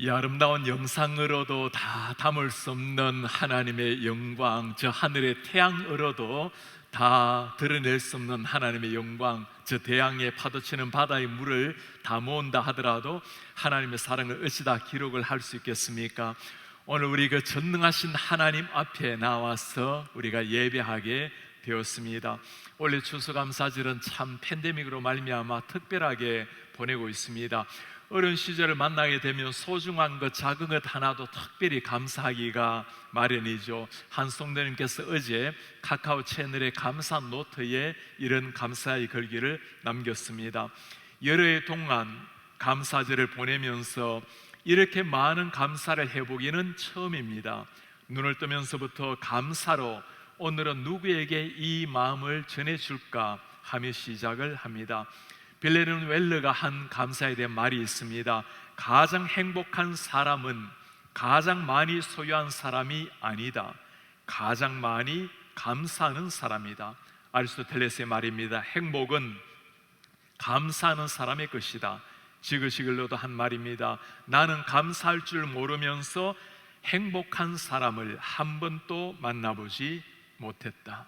이 아름다운 영상으로도 다 담을 수 없는 하나님의 영광, 저 하늘의 태양으로도 다 드러낼 수 없는 하나님의 영광, 저 대양에 파도치는 바다의 물을 다 모은다 하더라도 하나님의 사랑을 어찌다 기록을 할 수 있겠습니까? 오늘 우리 그 전능하신 하나님 앞에 나와서 우리가 예배하게 되었습니다. 원래 추수감사절은 참 팬데믹으로 말미암아 특별하게 보내고 있습니다. 어려운 시절을 만나게 되면 소중한 것, 작은 것 하나도 특별히 감사하기가 마련이죠. 한송대님께서 어제 카카오 채널의 감사 노트에 이런 감사의 글귀를 남겼습니다. 여러 해 동안 감사절을 보내면서 이렇게 많은 감사를 해보기는 처음입니다. 눈을 뜨면서부터 감사로 오늘은 누구에게 이 마음을 전해줄까 하며 시작을 합니다. 빌레른 웰러가 한 감사에 대한 말이 있습니다. 가장 행복한 사람은 가장 많이 소유한 사람이 아니다. 가장 많이 감사하는 사람이다. 아리스토텔레스의 말입니다. 행복은 감사하는 사람의 것이다. 지그시글로도 한 말입니다. 나는 감사할 줄 모르면서 행복한 사람을 한 번도 만나보지 못했다.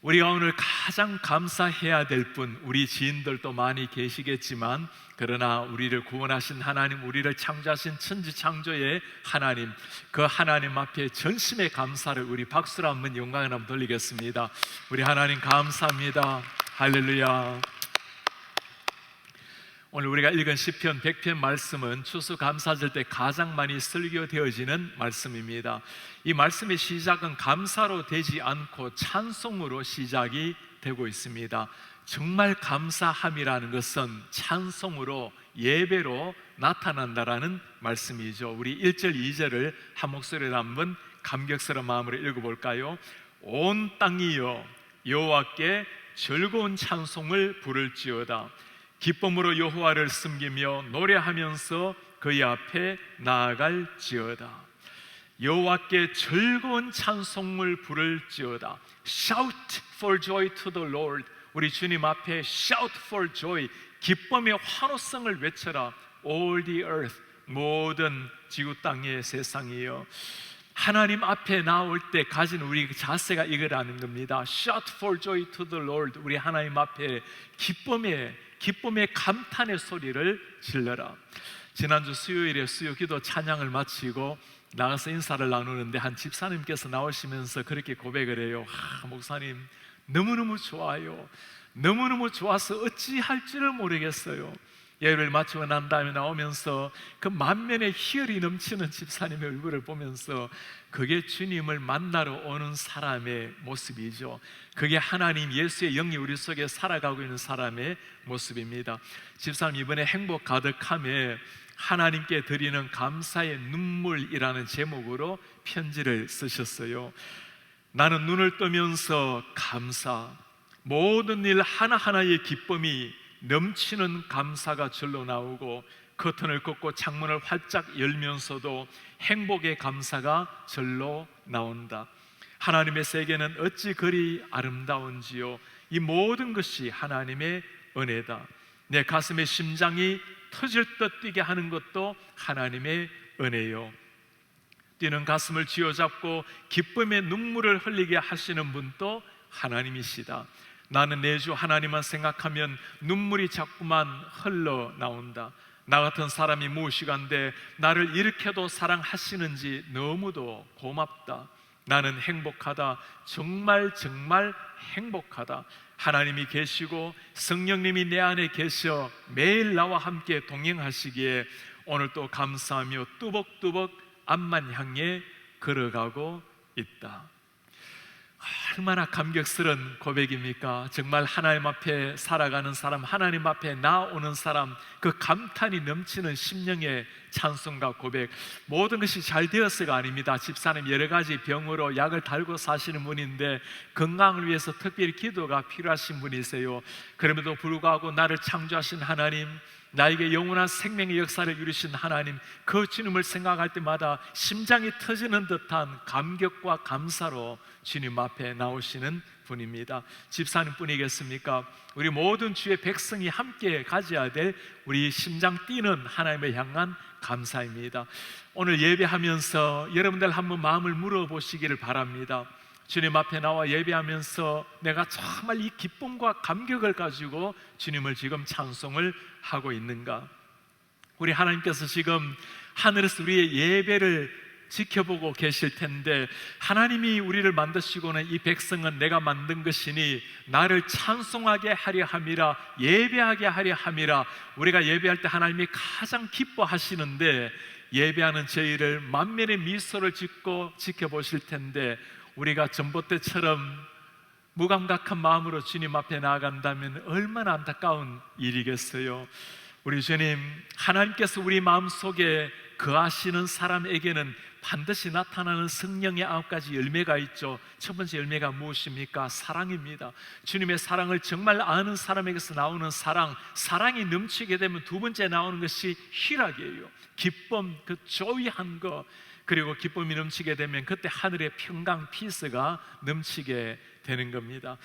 우리가 오늘 가장 감사해야 될 분, 우리 지인들도 많이 계시겠지만, 그러나 우리를 구원하신 하나님, 우리를 창조하신 천지창조의 하나님, 그 하나님 앞에 전심의 감사를 우리 박수로 한번 영광을 한번 돌리겠습니다. 우리 하나님 감사합니다. 할렐루야. 오늘 우리가 읽은 시편 100편 말씀은 추수감사절 때 가장 많이 설교되어지는 말씀입니다. 이 말씀의 시작은 감사로 되지 않고 찬송으로 시작이 되고 있습니다. 정말 감사함이라는 것은 찬송으로, 예배로 나타난다라는 말씀이죠. 우리 1절 2절을 한 목소리로 한번 감격스러운 마음으로 읽어볼까요? 온 땅이여 여호와께 즐거운 찬송을 부를지어다. 기쁨으로 여호와를 섬기며 노래하면서 그의 앞에 나아갈지어다. 여호와께 즐거운 찬송을 부를지어다. Shout for joy to the Lord. 우리 주님 앞에 shout for joy, 기쁨의 환호성을 외쳐라. All the earth, 모든 지구 땅의 세상이여. 하나님 앞에 나올 때 가진 우리 자세가 이거라는 겁니다. Shout for joy to the Lord. 우리 하나님 앞에 기쁨의 감탄의 소리를 질러라. 지난주 수요일에 수요 기도 찬양을 마치고 나가서 인사를 나누는데 한 집사님께서 나오시면서 그렇게 고백을 해요. 목사님 너무너무 좋아요. 너무너무 좋아서 어찌할 줄을 모르겠어요. 예배를 마치고 난 다음에 나오면서 그 만면에 희열이 넘치는 집사님의 얼굴을 보면서 그게 주님을 만나러 오는 사람의 모습이죠. 그게 하나님 예수의 영이 우리 속에 살아가고 있는 사람의 모습입니다. 집사님 이번에 행복 가득함에 하나님께 드리는 감사의 눈물이라는 제목으로 편지를 쓰셨어요. 나는 눈을 뜨면서 감사, 모든 일 하나하나의 기쁨이 넘치는 감사가 절로 나오고, 커튼을 걷고 창문을 활짝 열면서도 행복의 감사가 절로 나온다. 하나님의 세계는 어찌 그리 아름다운지요. 이 모든 것이 하나님의 은혜다. 내 가슴에 심장이 터질 듯 뛰게 하는 것도 하나님의 은혜요. 뛰는 가슴을 쥐어잡고 기쁨의 눈물을 흘리게 하시는 분도 하나님이시다. 나는 내 주 하나님만 생각하면 눈물이 자꾸만 흘러나온다. 나 같은 사람이 무엇이간데 나를 이렇게도 사랑하시는지 너무도 고맙다. 나는 행복하다. 정말 행복하다. 하나님이 계시고 성령님이 내 안에 계셔 매일 나와 함께 동행하시기에 오늘 또 감사하며 뚜벅뚜벅 앞만 향해 걸어가고 있다. 얼마나 감격스러운 고백입니까? 정말 하나님 앞에 살아가는 사람, 하나님 앞에 나오는 사람, 그 감탄이 넘치는 심령의 찬송과 고백, 모든 것이 잘 되었어가 아닙니다. 집사님 여러 가지 병으로 약을 달고 사시는 분인데 건강을 위해서 특별히 기도가 필요하신 분이세요. 그럼에도 불구하고 나를 창조하신 하나님, 나에게 영원한 생명의 역사를 이루신 하나님, 그 주님을 생각할 때마다 심장이 터지는 듯한 감격과 감사로 주님 앞에 나오시는 분입니다. 집사님 뿐이겠습니까? 우리 모든 주의 백성이 함께 가져야 될 우리 심장 뛰는 하나님을 향한 감사입니다. 오늘 예배하면서 여러분들 한번 마음을 물어보시기를 바랍니다. 주님 앞에 나와 예배하면서 내가 정말 이 기쁨과 감격을 가지고 주님을 지금 찬송을 하고 있는가? 우리 하나님께서 지금 하늘에서 우리의 예배를 지켜보고 계실 텐데, 하나님이 우리를 만드시고는 이 백성은 내가 만든 것이니 나를 찬송하게 하려 함이라, 예배하게 하려 함이라. 우리가 예배할 때 하나님이 가장 기뻐하시는데, 예배하는 저희를 만면의 미소를 짓고 지켜보실 텐데, 우리가 전봇대처럼 무감각한 마음으로 주님 앞에 나아간다면 얼마나 안타까운 일이겠어요. 우리 주님, 하나님께서 우리 마음속에 거하시는 사람에게는 반드시 나타나는 성령의 9가지 열매가 있죠. 첫 번째 열매가 무엇입니까? 사랑입니다. 주님의 사랑을 정말 아는 사람에게서 나오는 사랑, 사랑이 넘치게 되면 두 번째 나오는 것이 희락이에요. 기쁨, 그 조이한 거. 그리고 기쁨이 넘치게 되면 그때 하늘의 평강, 피스가 넘치게 되는 겁니다.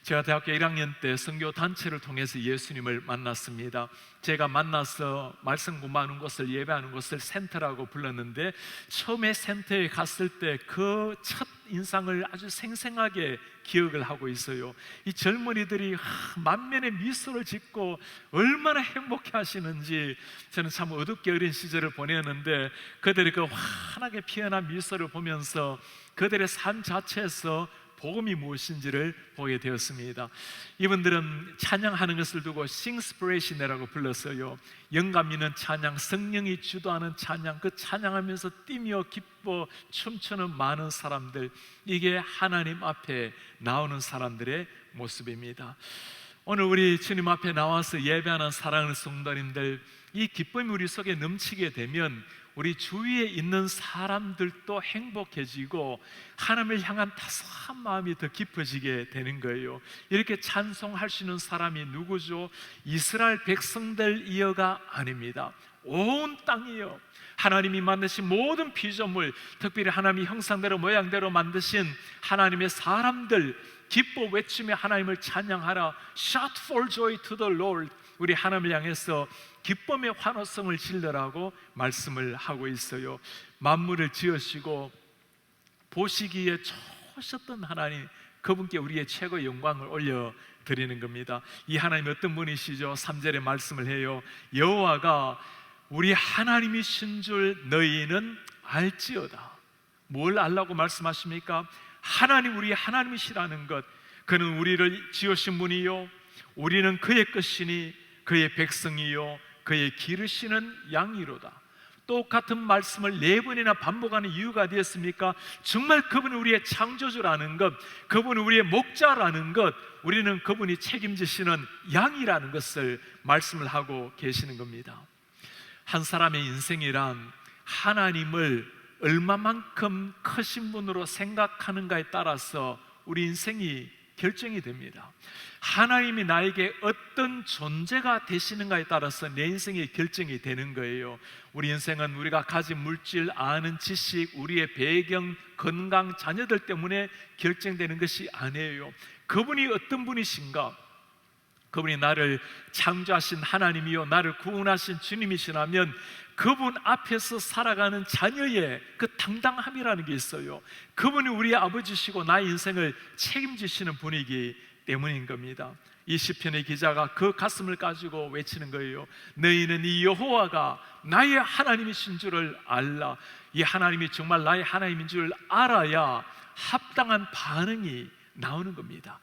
제가 대학교 1학년 때 선교 단체를 통해서 예수님을 만났습니다. 제가 만나서 말씀 공부하는 곳을, 예배하는 곳을 센터라고 불렀는데, 처음에 센터에 갔을 때 그 첫 인상을 아주 생생하게 기억을 하고 있어요. 이 젊은이들이 만면의 미소를 짓고 얼마나 행복해 하시는지, 저는 참 어둡게 어린 시절을 보냈는데 그들의 그 환하게 피어난 미소를 보면서 그들의 삶 자체에서 복음이 무엇인지를 보게 되었습니다. 이분들은 찬양하는 것을 두고 싱스피레이션이라고 불렀어요. 영감 있는 찬양, 성령이 주도하는 찬양, 그 찬양하면서 뛰며 기뻐 춤추는 많은 사람들, 이게 하나님 앞에 나오는 사람들의 모습입니다. 오늘 우리 주님 앞에 나와서 예배하는 사랑하는 성도님들, 이 기쁨이 우리 속에 넘치게 되면 우리 주위에 있는 사람들도 행복해지고 하나님을 향한 따스한 마음이 더 깊어지게 되는 거예요. 이렇게 찬송할 수 있는 사람이 누구죠? 이스라엘 백성들이어가 아닙니다. 온 땅이요, 하나님이 만드신 모든 피조물, 특별히 하나님이 형상대로 모양대로 만드신 하나님의 사람들, 기뻐 외치며 하나님을 찬양하라. Shout for joy to the Lord. 우리 하나님을 향해서 기쁨의 환호성을 질러라고 말씀을 하고 있어요. 만물을 지으시고 보시기에 좋으셨던 하나님, 그분께 우리의 최고의 영광을 올려드리는 겁니다. 이 하나님 어떤 분이시죠? 3절에 말씀을 해요. 여호와가 우리 하나님이신 줄 너희는 알지어다. 뭘 알라고 말씀하십니까? 하나님, 우리 하나님이시라는 것. 그는 우리를 지으신 분이요, 우리는 그의 것이니 그의 백성이요 그의 기르시는 양이로다. 똑같은 말씀을 4번이나 반복하는 이유가 되었습니까? 정말 그분이 우리의 창조주라는 것, 그분이 우리의 목자라는 것, 우리는 그분이 책임지시는 양이라는 것을 말씀을 하고 계시는 겁니다. 한 사람의 인생이란 하나님을 얼마만큼 크신 분으로 생각하는가에 따라서 우리 인생이 결정이 됩니다. 하나님이 나에게 어떤 존재가 되시는가에 따라서 내 인생이 결정이 되는 거예요. 우리 인생은 우리가 가진 물질, 아는 지식, 우리의 배경, 건강, 자녀들 때문에 결정되는 것이 아니에요. 그분이 어떤 분이신가? 그분이 나를 창조하신 하나님이요 나를 구원하신 주님이시라면 그분 앞에서 살아가는 자녀의 그 당당함이라는 게 있어요. 그분이 우리 아버지시고 나의 인생을 책임지시는 분이기 때문인 겁니다. 이 시편의 기자가 그 가슴을 가지고 외치는 거예요. 너희는 이 여호와가 나의 하나님이신 줄을 알라. 이 하나님이 정말 나의 하나님인 줄 알아야 합당한 반응이 나오는 겁니다.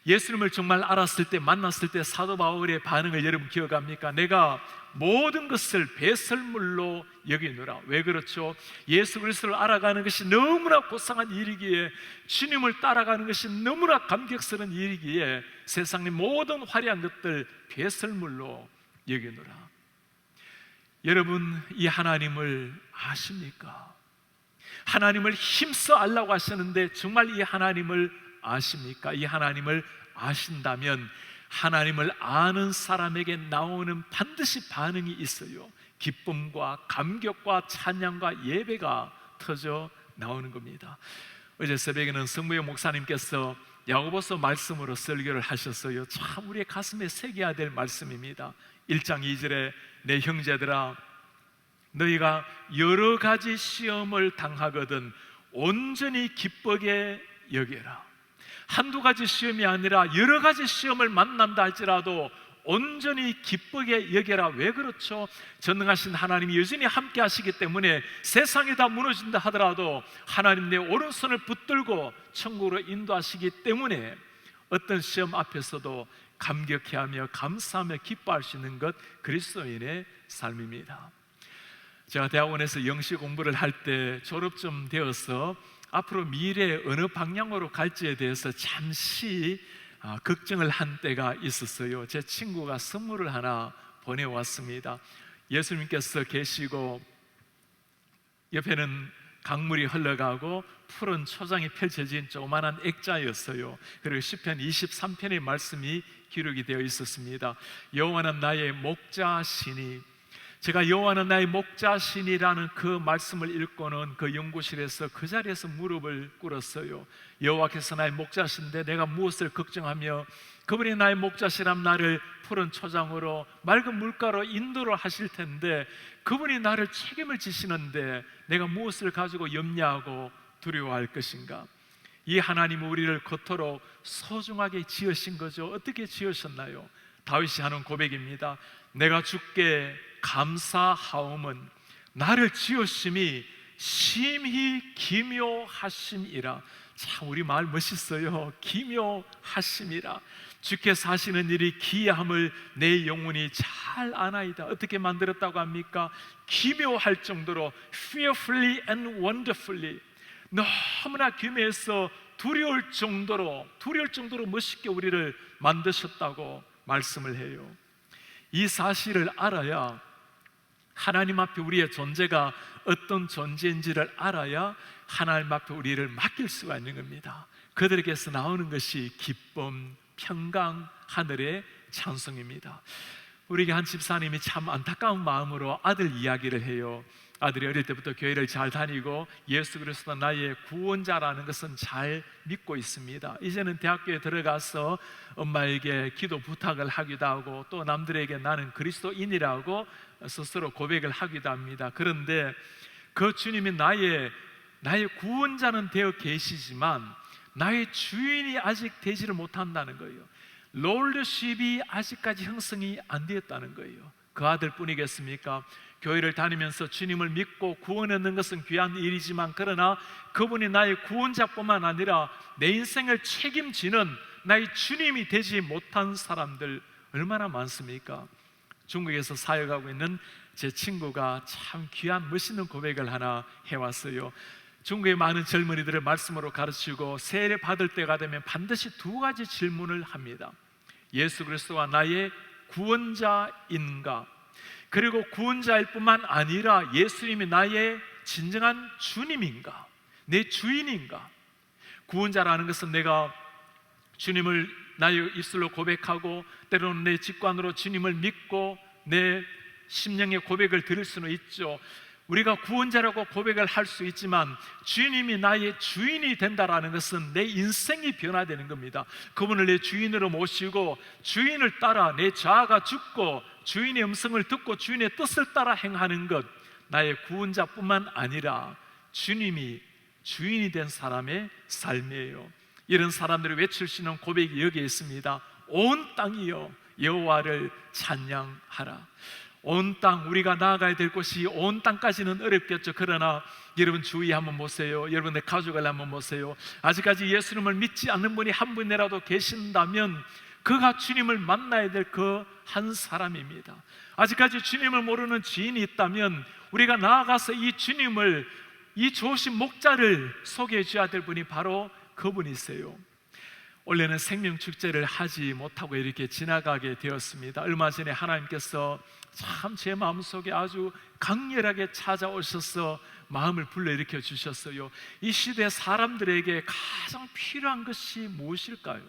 예수님을 정말 알았을 때, 만났을 때 사도 바울의 반응을 여러분 기억합니까? 내가 모든 것을 배설물로 여기노라. 왜 그렇죠? 예수 그리스도를 알아가는 것이 너무나 고상한 일이기에, 주님을 따라가는 것이 너무나 감격스러운 일이기에 세상의 모든 화려한 것들 배설물로 여기노라. 여러분, 이 하나님을 아십니까? 하나님을 힘써 알라고 하셨는데 정말 이 하나님을 아십니까? 이 하나님을 아신다면 하나님을 아는 사람에게 나오는 반드시 반응이 있어요. 기쁨과 감격과 찬양과 예배가 터져 나오는 겁니다. 어제 새벽에는 성무영 목사님께서 야고보서 말씀으로 설교를 하셨어요. 참 우리의 가슴에 새겨야 될 말씀입니다. 1장 2절에 내 형제들아 너희가 여러 가지 시험을 당하거든 온전히 기쁘게 여겨라. 한두 가지 시험이 아니라 여러 가지 시험을 만난다 할지라도 온전히 기쁘게 여겨라. 왜 그렇죠? 전능하신 하나님이 여전히 함께 하시기 때문에 세상이 다 무너진다 하더라도 하나님 내 오른손을 붙들고 천국으로 인도하시기 때문에 어떤 시험 앞에서도 감격해하며 감사하며 기뻐할 수 있는 것, 그리스도인의 삶입니다. 제가 대학원에서 영시 공부를 할 때 졸업쯤 되어서 앞으로 미래에 어느 방향으로 갈지에 대해서 잠시 걱정을 한 때가 있었어요. 제 친구가 선물을 하나 보내왔습니다. 예수님께서 계시고 옆에는 강물이 흘러가고 푸른 초장이 펼쳐진 조그만한 액자였어요. 그리고 시편 23편의 말씀이 기록이 되어 있었습니다. 여호와는 나의 목자시니, 제가 여호와는 나의 목자시니라는 그 말씀을 읽고는 그 연구실에서 그 자리에서 무릎을 꿇었어요. 여호와께서 나의 목자신데 내가 무엇을 걱정하며, 그분이 나의 목자시람 나를 푸른 초장으로 맑은 물가로 인도를 하실 텐데 그분이 나를 책임을 지시는데 내가 무엇을 가지고 염려하고 두려워할 것인가? 이 하나님은 우리를 그토록 소중하게 지으신 거죠. 어떻게 지으셨나요? 다윗이 하는 고백입니다. 내가 주께 감사하옴은 나를 지으심이 심히 기묘하심이라. 참 우리 말 멋있어요. 기묘하심이라. 주께서 하시는 일이 기이함을 내 영혼이 잘 아나이다. 어떻게 만들었다고 합니까? 기묘할 정도로, fearfully and wonderfully, 너무나 기묘해서 두려울 정도로 멋있게 우리를 만드셨다고 말씀을 해요. 이 사실을 알아야, 하나님 앞에 우리의 존재가 어떤 존재인지를 알아야 하나님 앞에 우리를 맡길 수가 있는 겁니다. 그들에게서 나오는 것이 기쁨, 평강, 하늘의 찬송입니다. 우리 한 집사님이 참 안타까운 마음으로 아들 이야기를 해요. 아들이 어릴 때부터 교회를 잘 다니고 예수 그리스도 나의 구원자라는 것은 잘 믿고 있습니다. 이제는 대학교에 들어가서 엄마에게 기도 부탁을 하기도 하고 또 남들에게 나는 그리스도인이라고 스스로 고백을 하기도 합니다. 그런데 그 주님이 나의 구원자는 되어 계시지만 나의 주인이 아직 되지를 못한다는 거예요. 롤더십이 아직까지 형성이 안 되었다는 거예요. 그 아들 뿐이겠습니까? 교회를 다니면서 주님을 믿고 구원 얻는 것은 귀한 일이지만, 그러나 그분이 나의 구원자뿐만 아니라 내 인생을 책임지는 나의 주님이 되지 못한 사람들 얼마나 많습니까? 중국에서 사역하고 있는 제 친구가 참 귀한 멋있는 고백을 하나 해왔어요. 중국의 많은 젊은이들을 말씀으로 가르치고 세례 받을 때가 되면 반드시 두 가지 질문을 합니다. 예수 그리스도가 나의 구원자인가? 그리고 구원자일 뿐만 아니라 예수님이 나의 진정한 주님인가? 내 주인인가? 구원자라는 것은 내가 주님을 나의 입술로 고백하고 때로는 내 직관으로 주님을 믿고 내 심령의 고백을 드릴 수는 있죠. 우리가 구원자라고 고백을 할 수 있지만 주님이 나의 주인이 된다라는 것은 내 인생이 변화되는 겁니다. 그분을 내 주인으로 모시고 주인을 따라 내 자아가 죽고 주인의 음성을 듣고 주인의 뜻을 따라 행하는 것, 나의 구원자뿐만 아니라 주님이 주인이 된 사람의 삶이에요. 이런 사람들이 외칠 수 있는 고백이 여기에 있습니다. 온 땅이여 여호와를 찬양하라. 온 땅, 우리가 나아가야 될 곳이 온 땅까지는 어렵겠죠. 그러나 여러분 주위 한번 보세요. 여러분의 가족을 한번 보세요. 아직까지 예수님을 믿지 않는 분이 한 분이라도 계신다면 그가 주님을 만나야 될 그 한 사람입니다. 아직까지 주님을 모르는 지인이 있다면 우리가 나아가서 이 주님을, 이 좋으신 목자를 소개해 줘야 될 분이 바로 그분이세요. 원래는 생명축제를 하지 못하고 이렇게 지나가게 되었습니다. 얼마 전에 하나님께서 참 제 마음속에 아주 강렬하게 찾아오셔서 마음을 불러일으켜 주셨어요. 이 시대 사람들에게 가장 필요한 것이 무엇일까요?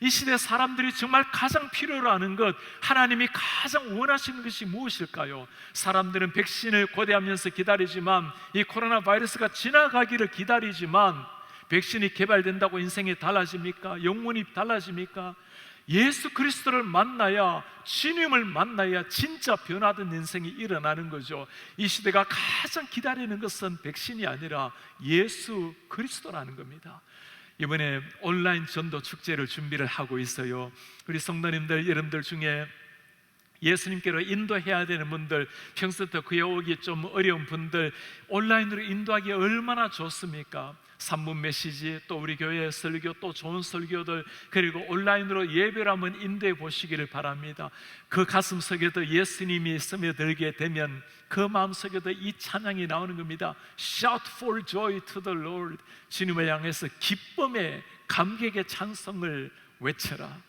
이 시대 사람들이 정말 가장 필요로 하는 것, 하나님이 가장 원하시는 것이 무엇일까요? 사람들은 백신을 고대하면서 기다리지만, 이 코로나 바이러스가 지나가기를 기다리지만, 백신이 개발된다고 인생이 달라집니까? 영혼이 달라집니까? 예수 그리스도를 만나야, 주님을 만나야 진짜 변화된 인생이 일어나는 거죠. 이 시대가 가장 기다리는 것은 백신이 아니라 예수 그리스도라는 겁니다. 이번에 온라인 전도 축제를 준비를 하고 있어요. 우리 성도님들, 여러분들 중에 예수님께로 인도해야 되는 분들, 평소부터 그에 오기 좀 어려운 분들, 온라인으로 인도하기 얼마나 좋습니까? 3분 메시지, 또 우리 교회 설교, 또 좋은 설교들, 그리고 온라인으로 예배를 한번 인도해 보시기를 바랍니다. 그 가슴 속에도 예수님이 스며들게 되면 그 마음 속에도 이 찬양이 나오는 겁니다. Shout for joy to the Lord. 주님을 향해서 기쁨의, 감격의 찬송을 외쳐라.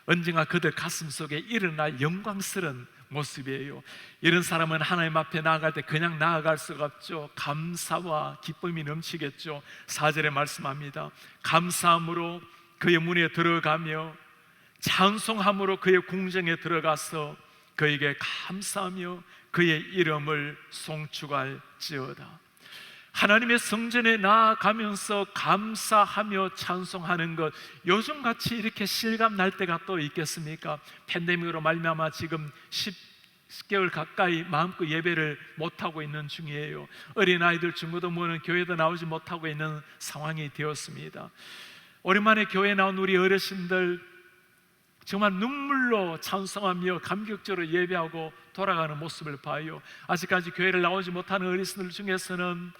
언젠가 그들 가슴 속에 일어날 영광스러운 모습이에요. 이런 사람은 하나님 앞에 나아갈 때 그냥 나아갈 수가 없죠. 감사와 기쁨이 넘치겠죠. 4절에 말씀합니다. 감사함으로 그의 문에 들어가며 찬송함으로 그의 궁정에 들어가서 그에게 감사하며 그의 이름을 송축할지어다. 하나님의 성전에 나아가면서 감사하며 찬송하는 것, 요즘같이 이렇게 실감 날 때가 또 있겠습니까? 팬데믹으로 말미암아 지금 10개월 가까이 마음껏 예배를 못하고 있는 중이에요. 어린아이들, 중고등부모는 교회도 나오지 못하고 있는 상황이 되었습니다. 오랜만에 교회에 나온 우리 어르신들, 정말 눈물로 찬송하며 감격적으로 예배하고 돌아가는 모습을 봐요. 아직까지 교회를 나오지 못하는 어르신들 중에서는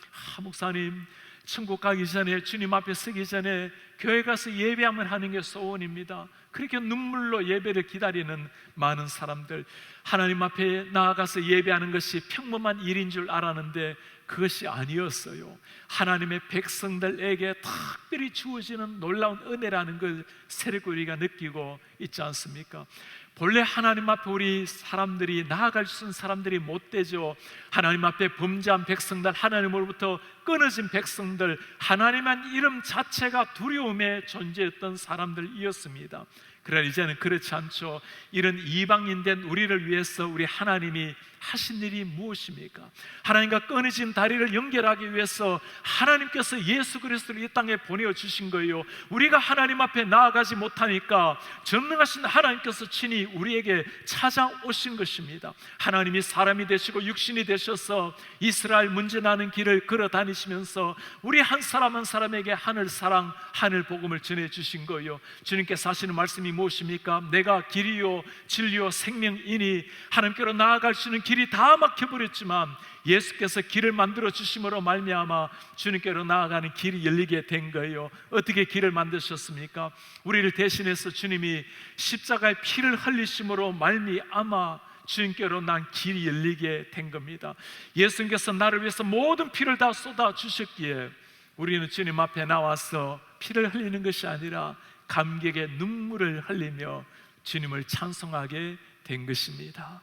목사님, 천국 가기 전에, 주님 앞에 서기 전에 교회 가서 예배하면 하는 게 소원입니다. 그렇게 눈물로 예배를 기다리는 많은 사람들, 하나님 앞에 나아가서 예배하는 것이 평범한 일인 줄 알았는데 그것이 아니었어요. 하나님의 백성들에게 특별히 주어지는 놀라운 은혜라는 걸 새롭게 우리가 느끼고 있지 않습니까? 본래 하나님 앞에 우리 사람들이 나아갈 수 있는 사람들이 못 되죠. 하나님 앞에 범죄한 백성들, 하나님으로부터 끊어진 백성들, 하나님의 이름 자체가 두려움에 존재했던 사람들이었습니다. 그러나 이제는 그렇지 않죠. 이런 이방인된 우리를 위해서 우리 하나님이 하신 일이 무엇입니까? 하나님과 끊어진 다리를 연결하기 위해서 하나님께서 예수 그리스도를 이 땅에 보내주신 거예요. 우리가 하나님 앞에 나아가지 못하니까 전능하신 하나님께서 친히 우리에게 찾아오신 것입니다. 하나님이 사람이 되시고 육신이 되셔서 이스라엘 문제나는 길을 걸어 다니시면서 우리 한 사람 한 사람에게 하늘 사랑, 하늘 복음을 전해주신 거예요. 주님께서 하시는 말씀이 무엇입니까? 내가 길이요 진리요 생명이니, 하나님께로 나아갈 수 있는 길이 다 막혀버렸지만 예수께서 길을 만들어 주심으로 말미암아 주님께로 나아가는 길이 열리게 된 거예요. 어떻게 길을 만드셨습니까? 우리를 대신해서 주님이 십자가의 피를 흘리심으로 말미암아 주님께로 난 길이 열리게 된 겁니다. 예수님께서 나를 위해서 모든 피를 다 쏟아 주셨기에 우리는 주님 앞에 나와서 피를 흘리는 것이 아니라 감격의 눈물을 흘리며 주님을 찬송하게 된 것입니다.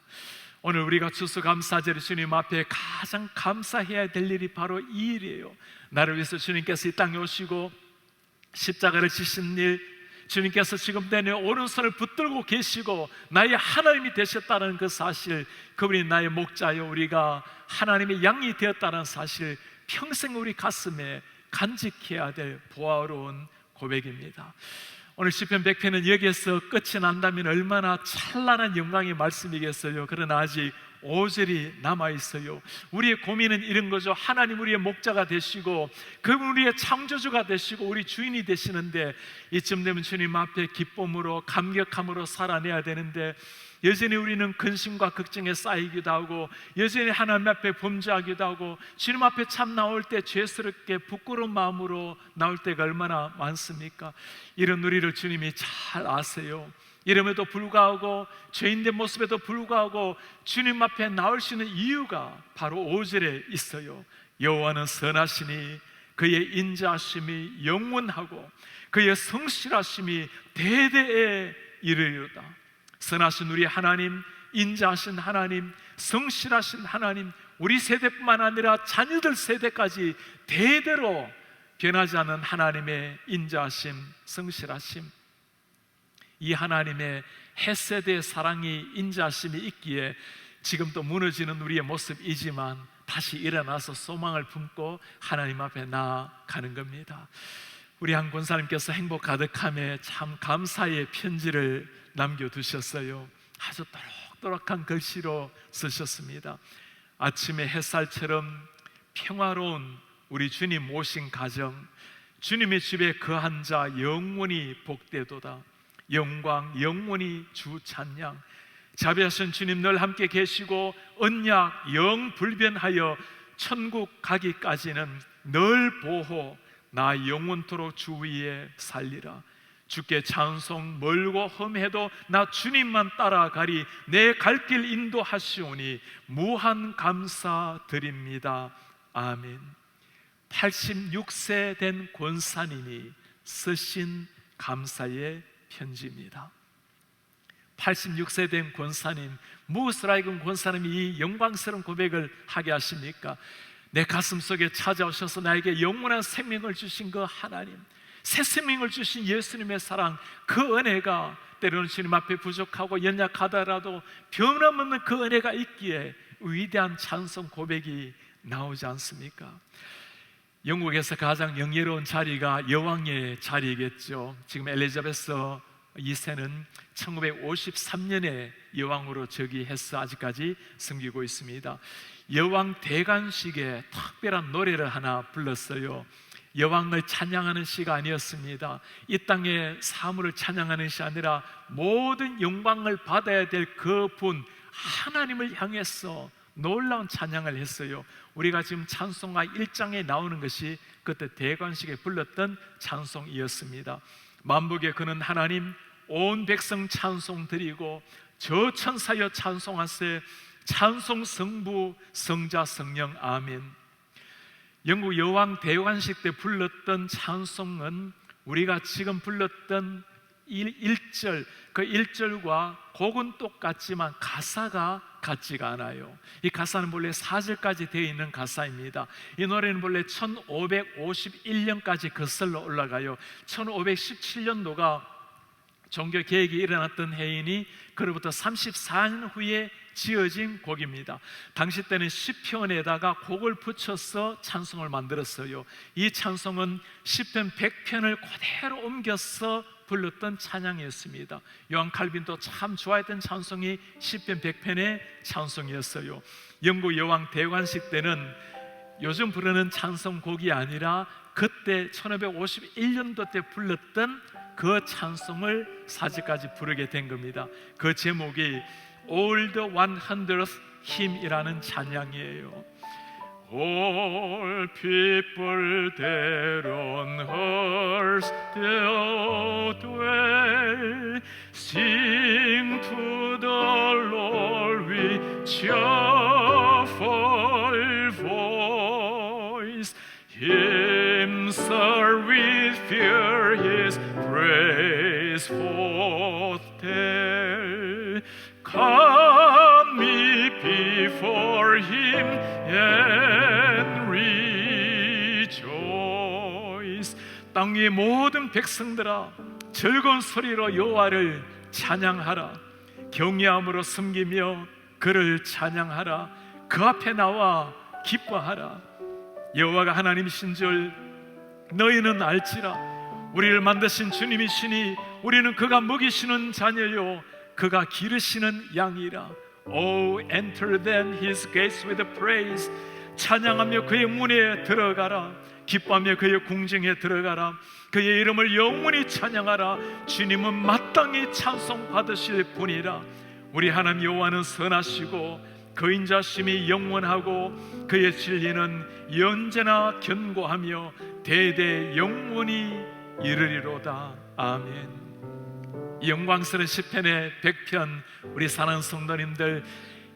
오늘 우리가 추수감사절에 주님 앞에 가장 감사해야 될 일이 바로 이 일이에요. 나를 위해서 주님께서 이 땅에 오시고 십자가를 지신 일, 주님께서 지금 내 오른손을 붙들고 계시고 나의 하나님이 되셨다는 그 사실, 그분이 나의 목자여 우리가 하나님의 양이 되었다는 사실, 평생 우리 가슴에 간직해야 될 보아로운 고백입니다. 오늘 시편 100편은 여기에서 끝이 난다면 얼마나 찬란한 영광의 말씀이겠어요. 그러나 아직 5절이 남아있어요. 우리의 고민은 이런 거죠. 하나님 우리의 목자가 되시고 그분 우리의 창조주가 되시고 우리 주인이 되시는데, 이쯤 되면 주님 앞에 기쁨으로 감격함으로 살아내야 되는데 여전히 우리는 근심과 걱정에 쌓이기도 하고 여전히 하나님 앞에 범죄하기도 하고 주님 앞에 참 나올 때 죄스럽게 부끄러운 마음으로 나올 때가 얼마나 많습니까? 이런 우리를 주님이 잘 아세요. 이름에도 불구하고 죄인된 모습에도 불구하고 주님 앞에 나올 수 있는 이유가 바로 5절에 있어요. 여호와는 선하시니 그의 인자하심이 영원하고 그의 성실하심이 대대에 이르리로다. 선하신 우리 하나님, 인자하신 하나님, 성실하신 하나님, 우리 세대뿐만 아니라 자녀들 세대까지 대대로 변하지 않는 하나님의 인자하심, 성실하심, 이 하나님의 헤세드의 사랑이 인자하심이 있기에 지금 또 무너지는 우리의 모습이지만 다시 일어나서 소망을 품고 하나님 앞에 나아가는 겁니다. 우리 한 권사님께서 행복 가득함에 참 감사의 편지를 남겨두셨어요. 아주 또록또록한 글씨로 쓰셨습니다. 아침의 햇살처럼 평화로운 우리 주님 모신 가정, 주님의 집에 거한 자 영원히 복되도다. 영광 영원히 주 찬양. 자비하신 주님 늘 함께 계시고 언약 영불변하여 천국 가기까지는 늘 보호, 나 영원토록 주 위에 살리라. 주께 찬송, 멀고 험해도 나 주님만 따라가리. 내 갈 길 인도하시오니 무한 감사 드립니다. 아멘. 86세 된 권사님이 쓰신 감사의 편지입니다. 86세 된 권사님, 무엇을 알고 권사님이 이 영광스러운 고백을 하게 하십니까? 내 가슴 속에 찾아오셔서 나에게 영원한 생명을 주신 그 하나님, 새 생명을 주신 예수님의 사랑, 그 은혜가 때로는 주님 앞에 부족하고 연약하더라도 변함없는 그 은혜가 있기에 위대한 찬송 고백이 나오지 않습니까? 영국에서 가장 영예로운 자리가 여왕의 자리겠죠. 지금 엘리자베스 2세는 1953년에 여왕으로 즉위해서 아직까지 섬기고 있습니다. 여왕 대관식에 특별한 노래를 하나 불렀어요. 여왕을 찬양하는 시가 아니었습니다. 이 땅의 사물을 찬양하는 시가 아니라 모든 영광을 받아야 될 그 분 하나님을 향해서 놀라운 찬양을 했어요. 우리가 지금 찬송가 1장에 나오는 것이 그때 대관식에 불렀던 찬송이었습니다. 만복에 그는 하나님, 온 백성 찬송 드리고 저 천사여 찬송하세, 찬송 성부 성자 성령 아멘. 영국 여왕 대관식 때 불렀던 찬송은 우리가 지금 불렀던 1절, 그 1절과 곡은 똑같지만 가사가 같지가 않아요. 이 가사는 본래 4절까지 되어 있는 가사입니다. 이 노래는 본래 1551년까지 거슬러 올라가요. 1517년도가 종교 개혁이 일어났던 해이니 그로부터 34년 후에 지어진 곡입니다. 당시 때는 시편에다가 곡을 붙여서 찬송을 만들었어요. 이 찬송은 시편 100편을 그대로 옮겨서 불렀던 찬양이었습니다. 요한 칼빈도 참 좋아했던 찬송이 시편 100편의 찬송이었어요. 영국 여왕 대관식 때는 요즘 부르는 찬송곡이 아니라 그때 1551년도 때 불렀던 그 찬송을 4절까지 부르게 된 겁니다. 그 제목이 All the 100th Hymn이라는 찬양이에요. All people there on earth dwell, sing to the Lord with cheerful voice, hymns with fear His praise forth tell. Come ye before Him and rejoice. 땅 위의 모든 백성들아 즐거운 소리로 여호와를 찬양하라. 경외함으로 섬기며 그를 찬양하라. 그 앞에 나와 기뻐하라. 여호와가 하나님이신 줄 너희는 알지라. 우리를 만드신 주님이시니 우리는 그가 먹이시는 자녀요 그가 기르시는 양이라. Oh, enter then His gates with praise. 찬양하며 그의 문에 들어가라. 기뻐하며 그의 궁정에 들어가라. 그의 이름을 영원히 찬양하라. 주님은 마땅히 찬송 받으실 분이라. 우리 하나님 여호와는 선하시고 그 인자심이 영원하고 그의 진리는 언제나 견고하며 대대 영원히 이르리로다. 아멘. 이 영광스러운 시편의 100편, 우리 사랑하는 성도님들,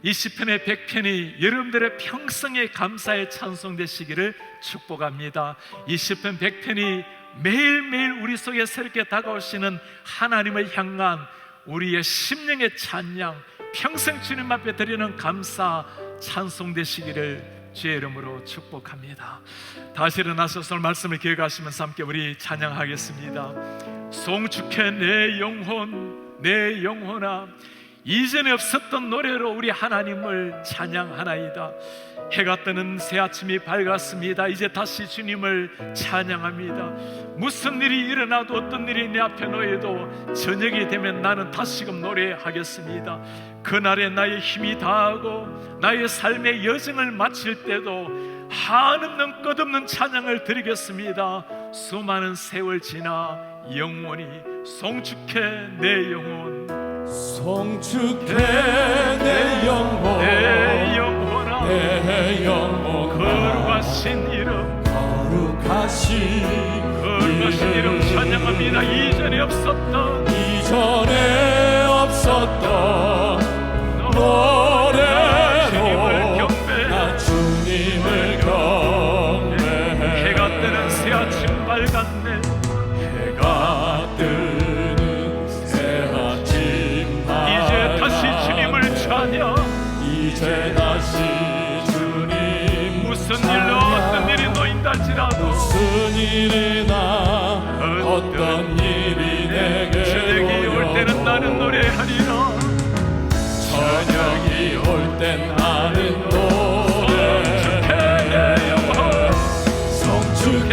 이 시편의 100편이 여러분들의 평생의 감사의 찬송 되시기를 축복합니다. 이 시편 100편이 매일매일 우리 속에 새롭게 다가오시는 하나님을 향한 우리의 심령의 찬양, 평생 주님 앞에 드리는 감사 찬송 되시기를 주의 이름으로 축복합니다. 다시 일어나셔서 말씀을 기억하시면서 함께 우리 찬양하겠습니다. 송축해 내 영혼 내 영혼아, 이전에 없었던 노래로 우리 하나님을 찬양하나이다. 해가 뜨는 새 아침이 밝았습니다. 이제 다시 주님을 찬양합니다. 무슨 일이 일어나도 어떤 일이 내 앞에 놓여도 저녁이 되면 나는 다시금 노래하겠습니다. 그날에 나의 힘이 다하고 나의 삶의 여정을 마칠 때도 한없는 끝없는 찬양을 드리겠습니다. 수많은 세월 지나 영원히 송축해 내 영혼, 송축해 내 영혼 내 영혼아, 내 영혼 거룩하신 이름 거룩하신 이름 찬양합니다. 이전에 없었던 노래로 나 주님을 경배해. 해가 뜨는 새 아침 밝았네. 해가 뜨는 새 아침 이제 다시 주님을 찬양. 이제 다시 주님 무슨 일로 어떤 일이 놓인달지라도 무슨 일이나 어떤 일이 내게 저녁이 올 때는 나는 노래하리라. 저녁이 올 땐 나는 송축해 내 영혼, 송축해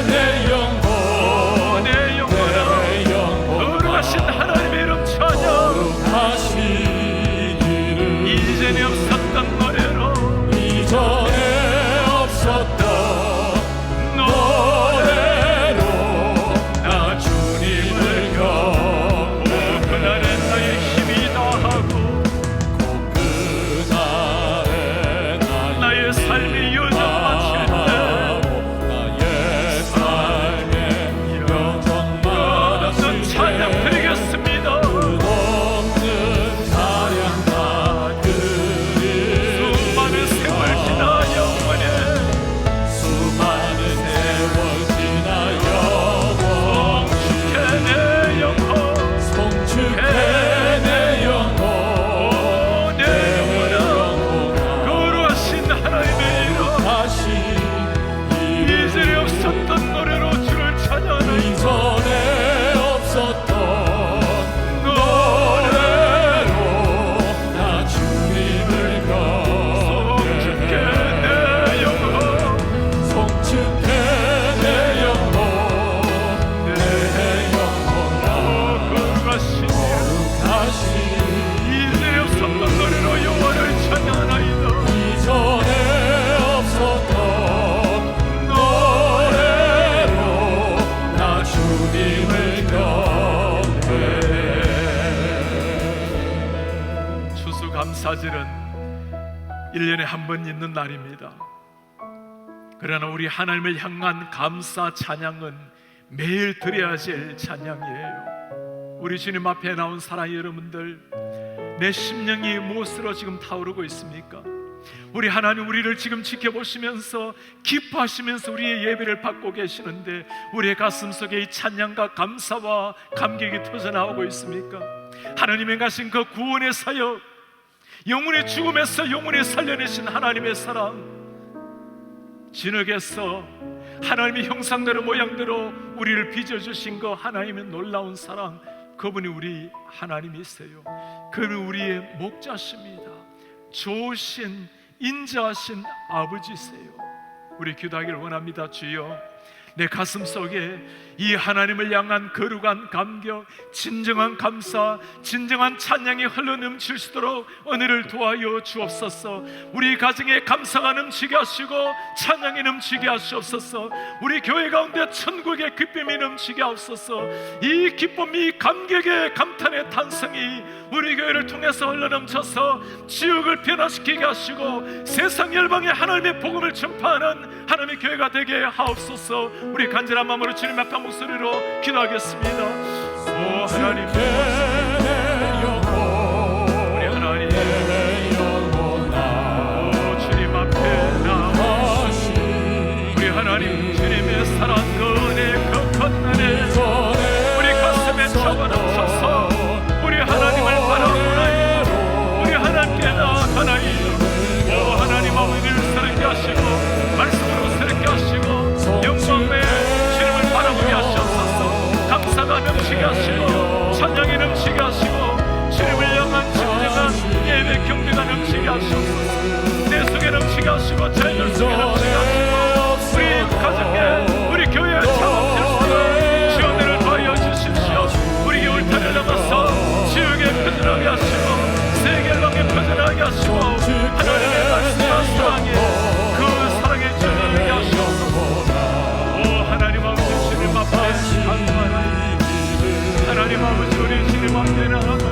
내 영혼 내 영혼아, 거룩하신 하나님의 이름 찬양. 거룩하신 이름 이전에 없었던 노래로 이전에 없었던 노래로 나 주님을 경배해. 그날에 나의 힘이 다하고 그날에 나의 삶의 여정 마칠 때 나의 삶의 여정 끝없는 찬양 드리겠습니다. 끝없는 찬양 다 드리 수많은 세월 지나 영원히 수많은 세월 지나 송축해 내 영혼, 송축해 내 영혼 내 영혼아, 거룩하신 하나님의 이름 다시 이전에 없었던 노래로 주를 찬양하는 이전에 없었던 노래로 나 주님을 송축해 경배해. 내 영혼, 송축해 내 영혼 내 영혼아 거룩하신 거룩하신 이전에 없었던 노래로 영원을 찬양하나이다. 이전에 없었던 노래로 나 주님을 경배해. 추수감사절은 1년에 한 번 있는 날입니다. 그러나 우리 하나님을 향한 감사 찬양은 매일 드려야 될 찬양이에요. 우리 주님 앞에 나온 사랑의 여러분들, 내 심령이 무엇으로 지금 타오르고 있습니까? 우리 하나님 우리를 지금 지켜보시면서 기뻐하시면서 우리의 예배를 받고 계시는데 우리의 가슴 속에 이 찬양과 감사와 감격이 터져나오고 있습니까? 하나님의 가신 그 구원의 사역, 영혼의 죽음에서 영혼을 살려내신 하나님의 사랑, 진흙에서 하나님의 형상대로 모양대로 우리를 빚어주신 그 하나님의 놀라운 사랑, 그분이 우리 하나님이세요. 그는 우리의 목자십니다. 좋으신 인자하신 아버지세요. 우리 기도하기를 원합니다. 주여, 내 가슴 속에 이 하나님을 향한 거룩한 감격, 진정한 감사, 진정한 찬양이 흘러넘칠 수 있도록 은혜를 도와여 주옵소서. 우리 가정에 감사가 넘치게 하시고 찬양이 넘치게 하시옵소서. 우리 교회 가운데 천국의 기쁨이 넘치게 하옵소서. 이 기쁨, 이 감격의 감탄의 탄성이 우리 교회를 통해서 흘러넘쳐서 지역을 변화시키게 하시고 세상 열방에 하나님의 복음을 전파하는 하나님의 교회가 되게 하옵소서. 우리 간절한 마음으로 주님 앞에 목소리로 기도하겠습니다. 오 하나님, 우리 하나님, 오 주님 앞에 나와 우리 하나님 주님의 사랑, 그 은혜, 그 건난에 우리 가슴에 차고넘쳐서 우리 하나님을 바라보나이다. 우리 하나님께 나아가나이다. 오 하나님 아버지를 사랑해 하나님 아버지, 우리 주님 앞에는 아버지,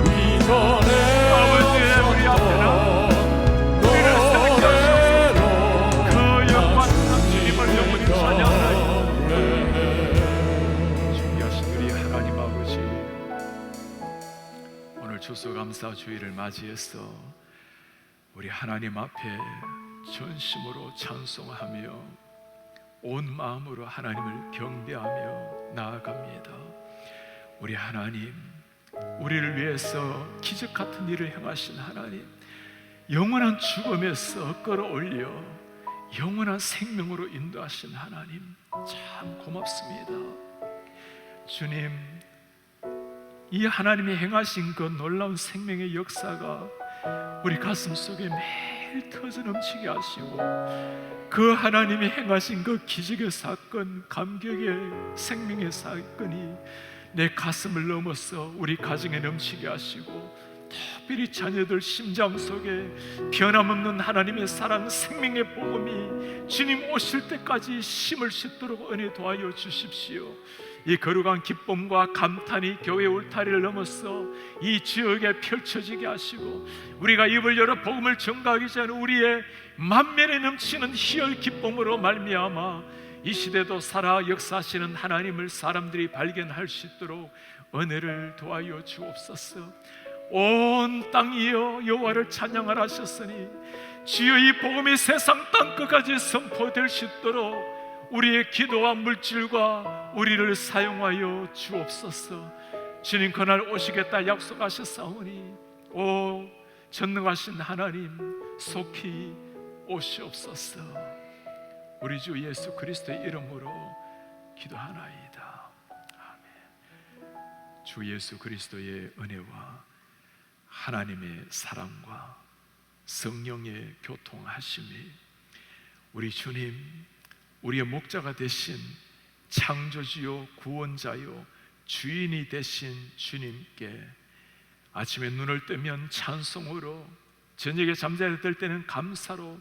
우리 앞에는 우리를 생각하셔서 그 영광스러운 주님을 영원히 찬양하나이다. 존귀하신 우리 하나님 아버지, 오늘 추수감사주의를 맞이해서 우리 하나님 앞에 전심으로 찬송하며 온 마음으로 하나님을 경배하며 나아갑니다. 우리 하나님, 우리를 위해서 기적 같은 일을 행하신 하나님, 영원한 죽음에서 끌어올려 영원한 생명으로 인도하신 하나님, 참 고맙습니다. 주님, 이 하나님이 행하신 그 놀라운 생명의 역사가 우리 가슴 속에 매일 터져 넘치게 하시고, 그 하나님이 행하신 그 기적의 사건, 감격의 생명의 사건이 내 가슴을 넘어서 우리 가정에 넘치게 하시고, 특별히 자녀들 심장 속에 변함없는 하나님의 사랑, 생명의 복음이 주님 오실 때까지 심을 싣도록 은혜 도하여 주십시오. 이 거룩한 기쁨과 감탄이 교회 울타리를 넘어서 이 지역에 펼쳐지게 하시고, 우리가 입을 열어 복음을 전가하기 전에 우리의 만면에 넘치는 희열 기쁨으로 말미암아 이 시대도 살아 역사하시는 하나님을 사람들이 발견할 수 있도록 은혜를 도하여 주옵소서. 온 땅이여 여호와를 찬양하라 하셨으니, 주여 이 복음이 세상 땅끝까지 선포될 수 있도록 우리의 기도와 물질과 우리를 사용하여 주옵소서. 주님, 그날 오시겠다 약속하셨사오니 오 전능하신 하나님, 속히 오시옵소서. 우리 주 예수 그리스도의 이름으로 기도하나이다. 아멘. 주 예수 그리스도의 은혜와 하나님의 사랑과 성령의 교통하심이 우리 주님, 우리의 목자가 되신 창조주요 구원자요 주인이 되신 주님께 아침에 눈을 뜨면 찬송으로, 저녁에 잠자리 들 때는 감사로,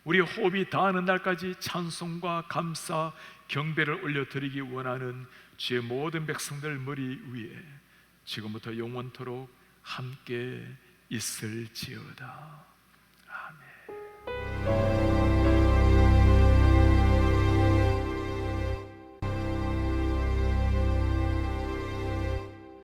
우리 호흡이 다하는 날까지 찬송과 감사 경배를 올려드리기 원하는 주의 모든 백성들 머리 위에 지금부터 영원토록 함께 있을지어다.